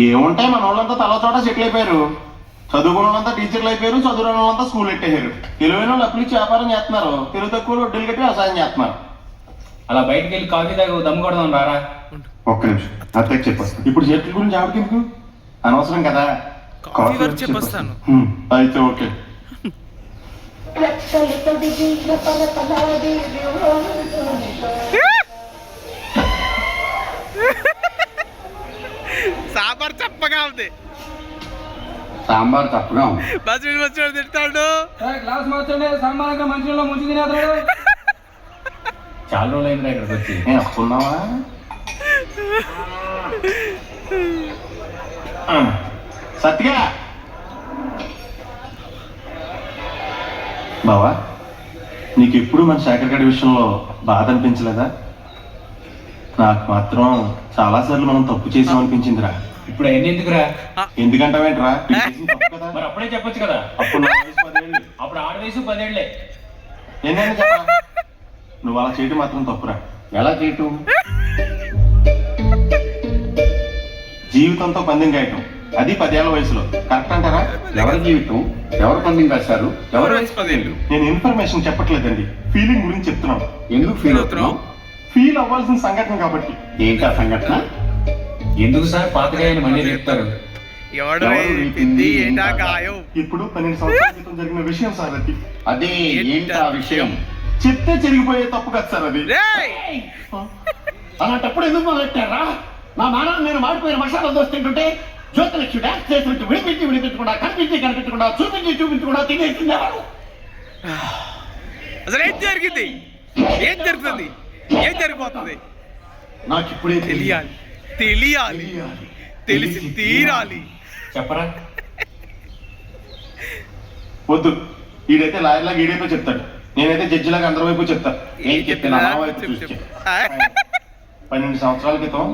ఏముంటాయి, మన వాళ్ళంతా తల చోట సెటిల్ అయిపోయారు. చదువుకున్న వాళ్ళంతా టీచర్లు అయిపోయారు, చదువుకున్న వాళ్ళంతా స్కూల్ ఎట్టేశారు. తెలివైన వాళ్ళు అప్పులు ఇచ్చి వ్యాపారం చేస్తున్నారు, తెలుగు తక్కువ వడ్డీలు కట్టి వ్యవసాయం చేస్తున్నారు. అలా బయటికి వెళ్ళి కాఫీ తాగు దమ్ము కొడదాం రారా. ఒక్క నిమిషం అత్తకి చెప్పొస్తాను. ఇప్పుడు చెట్ల గురించి ఆవిడకి ఎందుకు, అనవసరం కదా. కాఫీ వరకు చెప్పొస్తాను. అయితే ఓకే. సాంబార్ చప్పగా ఉంది. సాంబార్ తప్పగా ఉంది. బస్సు వచ్చాడు తింటాడు. గ్లాస్ మార్చండి, సాంబార్ మంచిలో ముంచి తినేస్తాడు. చాలా రోజులు అయిందిరా ఇక్కడికి వచ్చి. వస్తున్నావా? సత్యగా బావా, నీకు ఎప్పుడు మన శేఖర్ గడి విషయంలో బాధ అనిపించలేదా? నాకు మాత్రం చాలాసార్లు మనం తప్పు చేసామనిపించిందిరా. ఇప్పుడు అవన్నీ ఎందుకురా? ఎందుకంటావేంట్రా? మరి అప్పుడే చెప్పొచ్చు కదా. అప్పుడు నా వయసు 10 ఏళ్ళు. అప్పుడు ఆడ వయసు 10 ఏళ్లే. ఏంటంటే చెప్పరా, నువ్వు అలా చేయటం మాత్రం తప్పురా. ఎలా చేయటం? జీవితంతో పందెం కాయటం, అది 10 ఏళ్ల వయసులో. కరెక్ట్ అంటారా? ఎవరి జీవితం ఎవరు పందెం కాశారు? ఎవరు వయసు 10 ఏళ్ళు? నేను ఇన్ఫర్మేషన్ చెప్పట్లేదండి, ఫీలింగ్ గురించి చెప్తున్నాను. ఎందుకు ఫీల్ అవుతున్నావు? ఫీల్ అవ్వాల్సిన సంఘటన కాబట్టి. ఏంటా సంఘటన? ఎందుకు సార్ పాతగాయని మళ్ళీ చెప్తారు? ఎవడు రేపింది ఏంటా గాయం? ఇప్పుడు 12 సంవత్సరాల క్రితం జరిగిన విషయం సార్ అది. అదే ఏంటా విషయం? చెప్తే చెరిగిపోయే తప్పు కదా సార్ అది. రేయ్! అలాంటప్పుడు ఎందుకు మొదలెట్టారా? నా మానవ నేను మాడిపోయిన మసాలా దోశ తింటుంటే జ్యోతిలక్ష్మి డాన్స్ చేసినట్టు వినిపించకుండా కనిపించకుండా చూపించకుండా తినేసిందేవాడు. అసలు ఏం జరిగింది? ఏం జరుగుతుంది? ఏం జరిగిపోతుంది? నాకు ఇప్పుడే తెలియాలి, తెలియాలి, తెలిసి తీరాలి. చెప్పరా? వద్దు, ఈడైతే లాయర్ లాగా ఈడైపో చెప్తాడు, నేనైతే జడ్జి లాగా అందరి వైపు చెప్తా. ఏం చెప్పినా నా వైపు చెప్పు, చూసి చెప్పు. 12 సంవత్సరాల క్రితం